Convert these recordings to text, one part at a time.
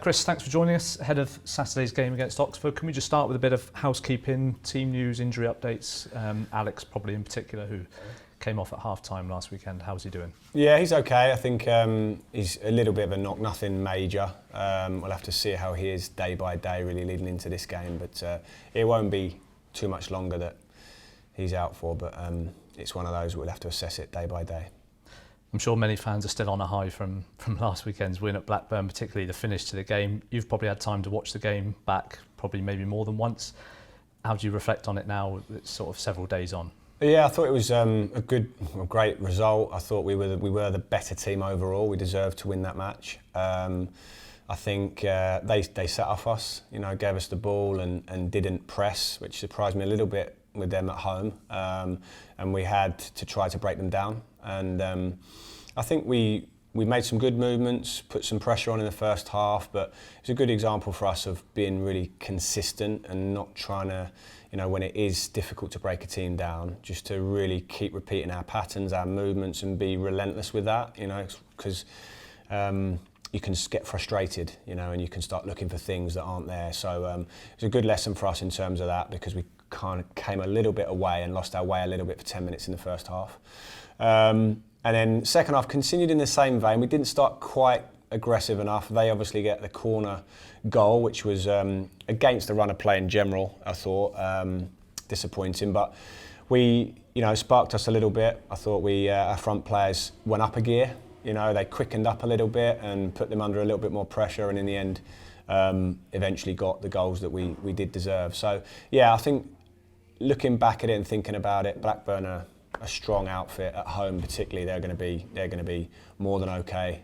Chris, thanks for joining us ahead of Saturday's game against Oxford. Can we just start with a bit of housekeeping, team news, injury updates? Alex probably in particular, who came off at half-time last weekend. How's he doing? Yeah, he's okay. I think he's a little bit of a knock, nothing major. We'll have to see how he is day by day really leading into this game, but it won't be too much longer that he's out for, but it's one of those we'll have to assess it day by day. I'm sure many fans are still on a high from last weekend's win at Blackburn, particularly the finish to the game. You've probably had time to watch the game back, probably maybe more than once. How do you reflect on it now, it's sort of several days on? Yeah, I thought it was a great result. I thought we were the better team overall. We deserved to win that match. I think they set off us, gave us the ball and didn't press, which surprised me a little bit with them at home. And we had to try to break them down. And I think we made some good movements, put some pressure on in the first half, but it's a good example for us of being really consistent and not trying to, when it is difficult to break a team down, just to really keep repeating our patterns, our movements, and be relentless with that, because you can get frustrated, and you can start looking for things that aren't there. So it's a good lesson for us in terms of that, because we kind of came a little bit away and lost our way a little bit for 10 minutes in the first half. And then second half continued in the same vein. We didn't start quite aggressive enough. They obviously get the corner goal, which was against the run of play in general, I thought. Disappointing, but we, sparked us a little bit. I thought our front players went up a gear. They quickened up a little bit and put them under a little bit more pressure, and in the end, eventually got the goals that we did deserve. So yeah, I think looking back at it and thinking about it, Blackburn are a strong outfit at home. Particularly, they're going to be more than okay.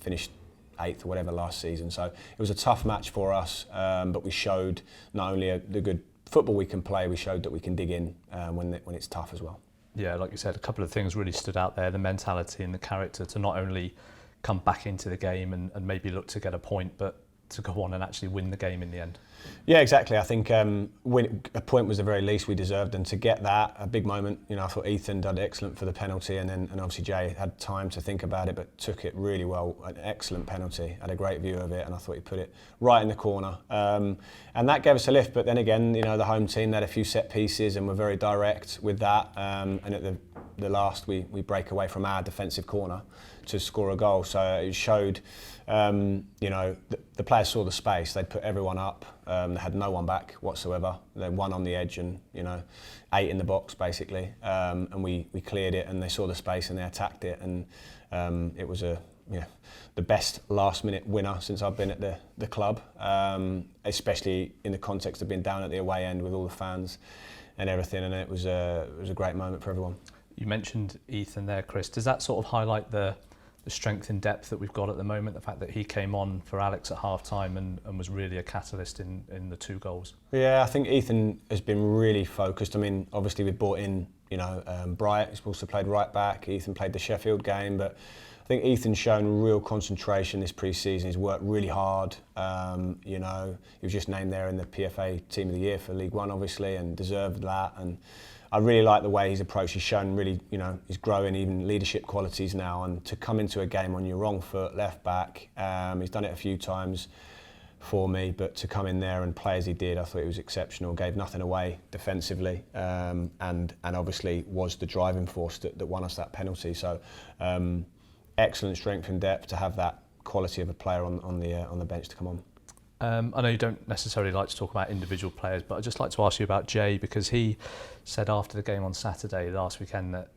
Finished 8th or whatever last season, so it was a tough match for us. But we showed not only the good football we can play, we showed that we can dig in when it's tough as well. Yeah, like you said, a couple of things really stood out there: the mentality and the character to not only come back into the game and maybe look to get a point, but to go on and actually win the game in the end. Yeah, exactly. I think a point was the very least we deserved, and to get that, a big moment. I thought Ethan did excellent for the penalty, and obviously Jay had time to think about it, but took it really well. An excellent penalty, had a great view of it, and I thought he put it right in the corner. And that gave us a lift. But then again, the home team had a few set pieces and were very direct with that. And at the last, we break away from our defensive corner to score a goal. So it showed, the players saw the space. They'd put everyone up. They had no one back whatsoever. They had one on the edge and 8 in the box basically. And we cleared it, and they saw the space and they attacked it. And it was the best last-minute winner since I've been at the club, especially in the context of being down at the away end with all the fans and everything. And it was a great moment for everyone. You mentioned Ethan there, Chris. Does that sort of highlight the strength and depth that we've got at the moment, the fact that he came on for Alex at half-time and was really a catalyst in the 2 goals? Yeah, I think Ethan has been really focused. I mean, obviously we brought in, Bright, who's also played right back. Ethan played the Sheffield game, but I think Ethan's shown real concentration this pre-season. He's worked really hard. He was just named there in the PFA Team of the Year for League One, obviously, and deserved that. And I really like the way he's approached. He's shown really, he's growing even leadership qualities now. And to come into a game on your wrong foot, left back, he's done it a few times for me, but to come in there and play as he did, I thought he was exceptional. Gave nothing away defensively, and obviously was the driving force that won us that penalty. So excellent strength and depth to have that quality of a player on the bench to come on. I know you don't necessarily like to talk about individual players, but I'd just like to ask you about Jay, because he said after the game on Saturday last weekend that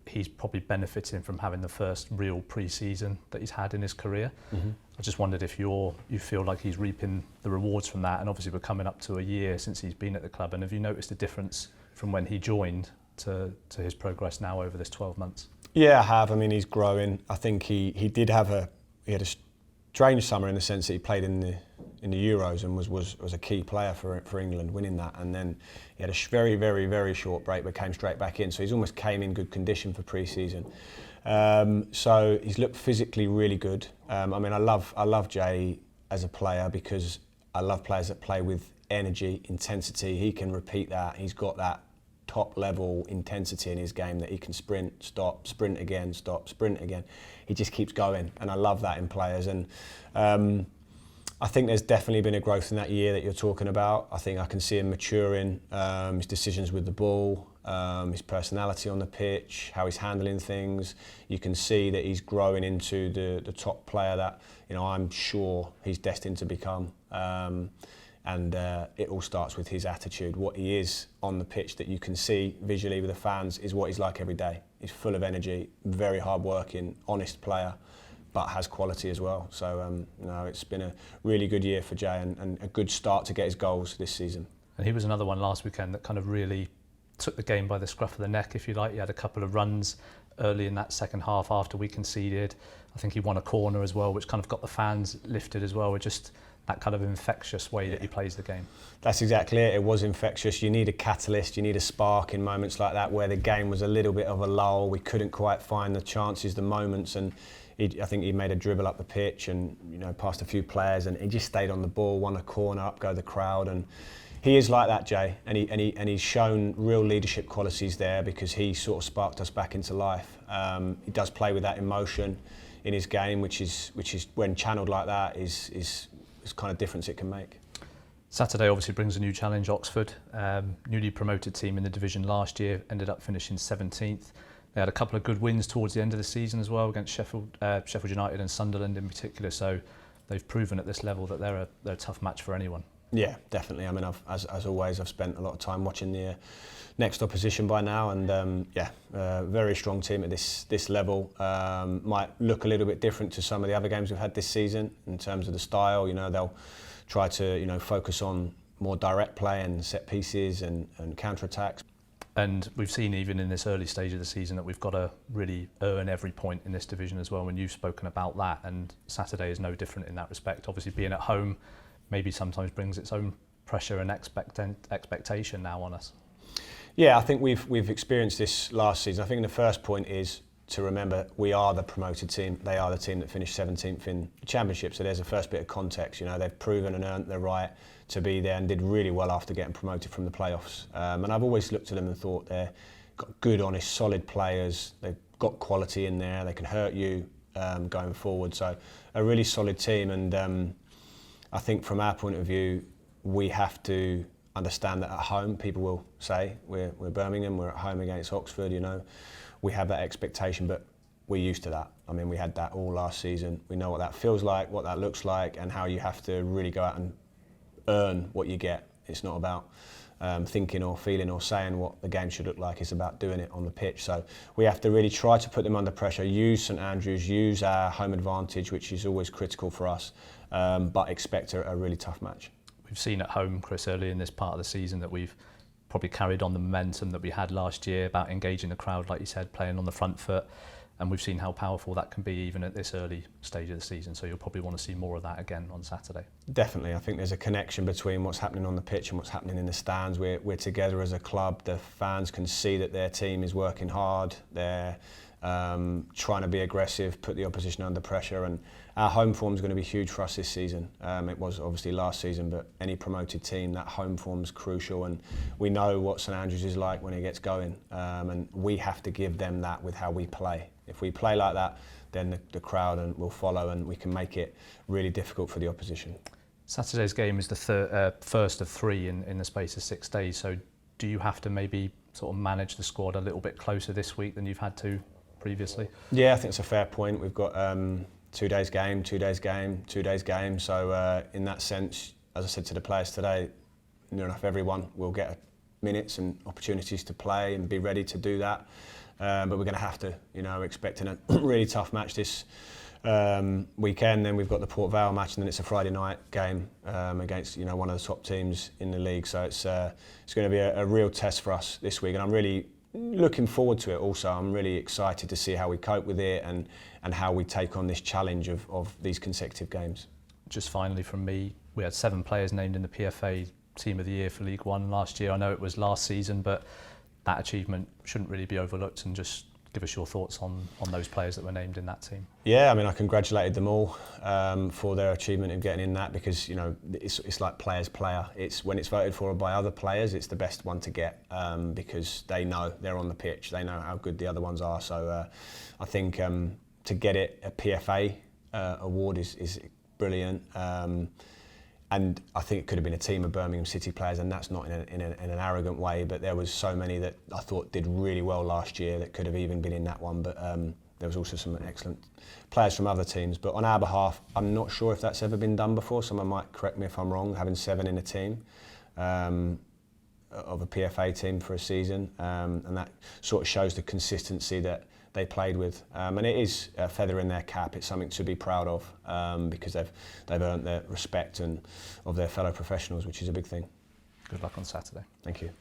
he's probably benefiting from having the first real pre-season that he's had in his career. Mm-hmm. I just wondered if you feel like he's reaping the rewards from that, and obviously we're coming up to a year since he's been at the club, and have you noticed a difference from when he joined to his progress now over this 12 months? Yeah, I have. I mean, he's growing. I think he had a strange summer in the sense that he played in the Euros and was a key player for England, winning that, and then he had a very, very, very short break but came straight back in, so he's almost came in good condition for pre-season. So he's looked physically really good. I mean, I love Jay as a player because I love players that play with energy, intensity. He can repeat that. He's got that top level intensity in his game that he can sprint, stop, sprint again, stop, sprint again. He just keeps going, and I love that in players. And I think there's definitely been a growth in that year that you're talking about. I think I can see him maturing, his decisions with the ball, his personality on the pitch, how he's handling things. You can see that he's growing into the top player that, you know, I'm sure he's destined to become. And it all starts with his attitude. What he is on the pitch that you can see visually with the fans is what he's like every day. He's full of energy, very hard-working, honest player, but has quality as well. So no, it's been a really good year for Jay and a good start to get his goals this season. And he was another one last weekend that kind of really took the game by the scruff of the neck, if you like. He had a couple of runs early in that second half after we conceded. I think he won a corner as well, which kind of got the fans lifted as well, with just that kind of infectious way that he plays the game. That's exactly it. It was infectious. You need a catalyst, you need a spark in moments like that where the game was a little bit of a lull. We couldn't quite find the chances, the moments, and I think he made a dribble up the pitch and, you know, past a few players, and he just stayed on the ball, won a corner, up go the crowd, and he is like that, Jay, and he's shown real leadership qualities there because he sort of sparked us back into life. He does play with that emotion in his game, which is when channeled like that is kind of difference it can make. Saturday obviously brings a new challenge. Oxford, newly promoted team in the division last year, ended up finishing 17th. They had a couple of good wins towards the end of the season as well against Sheffield United and Sunderland in particular. So they've proven at this level that they're a tough match for anyone. Yeah, definitely. I mean, as always, I've spent a lot of time watching the next opposition by now, and very strong team at this level. Might look a little bit different to some of the other games we've had this season in terms of the style. You know, they'll try to, you know, focus on more direct play and set pieces and counter attacks. And we've seen even in this early stage of the season that we've got to really earn every point in this division as well, when you've spoken about that, and Saturday is no different in that respect. Obviously being at home maybe sometimes brings its own pressure and expectation now on us. Yeah, I think we've experienced this last season. I think the first point is to remember we are the promoted team. They are the team that finished 17th in the Championship, so there's a first bit of context. You know, they've proven and earned the right to be there and did really well after getting promoted from the playoffs. And I've always looked at them and thought they've got good, honest, solid players. They've got quality in there. They can hurt you going forward. So a really solid team. And I think from our point of view, we have to understand that at home, people will say we're Birmingham, we're at home against Oxford. You know, we have that expectation, but we're used to that. I mean, we had that all last season. We know what that feels like, what that looks like, and how you have to really go out and earn what you get. It's not about thinking or feeling or saying what the game should look like. It's about doing it on the pitch. So we have to really try to put them under pressure, use St Andrews, use our home advantage, which is always critical for us, but expect a really tough match. We've seen at home, Chris, early in this part of the season that we've probably carried on the momentum that we had last year about engaging the crowd, like you said, playing on the front foot. And we've seen how powerful that can be even at this early stage of the season. So you'll probably want to see more of that again on Saturday. Definitely. I think there's a connection between what's happening on the pitch and what's happening in the stands. We're together as a club. The fans can see that their team is working hard. They're trying to be aggressive, put the opposition under pressure. And our home form is going to be huge for us this season. It was obviously last season, but any promoted team, that home form's crucial. And we know what St Andrews is like when it gets going. And we have to give them that with how we play. If we play like that, then the crowd will follow, and we can make it really difficult for the opposition. Saturday's game is the first of three in the space of 6 days. So do you have to maybe sort of manage the squad a little bit closer this week than you've had to previously? Yeah, I think it's a fair point. We've got 2 days game, 2 days game, 2 days game. So in that sense, as I said to the players today, near enough everyone will get minutes and opportunities to play and be ready to do that. But we're going to have to, you know, expecting a really tough match this weekend. Then we've got the Port Vale match, and then it's a Friday night game against, you know, one of the top teams in the league. So it's going to be a real test for us this week, and I'm really looking forward to it. Also, I'm really excited to see how we cope with it and how we take on this challenge of these consecutive games. Just finally from me, we had 7 players named in the PFA Team of the Year for League One last year. I know it was last season, but that achievement shouldn't really be overlooked. And just give us your thoughts on those players that were named in that team. Yeah, I mean, I congratulated them all for their achievement in getting in that, because, you know, it's like player's player. It's when it's voted for by other players, it's the best one to get because they know they're on the pitch, they know how good the other ones are. So I think to get it a PFA award is brilliant. And I think it could have been a team of Birmingham City players, and that's not in an arrogant way, but there was so many that I thought did really well last year that could have even been in that one. But there was also some excellent players from other teams. But on our behalf, I'm not sure if that's ever been done before. Someone might correct me if I'm wrong, having 7 in a team. Of a PFA team for a season, and that sort of shows the consistency that they played with, and it is a feather in their cap. It's something to be proud of, because they've earned the respect and of their fellow professionals, which is a big thing. Good luck on Saturday. Thank you.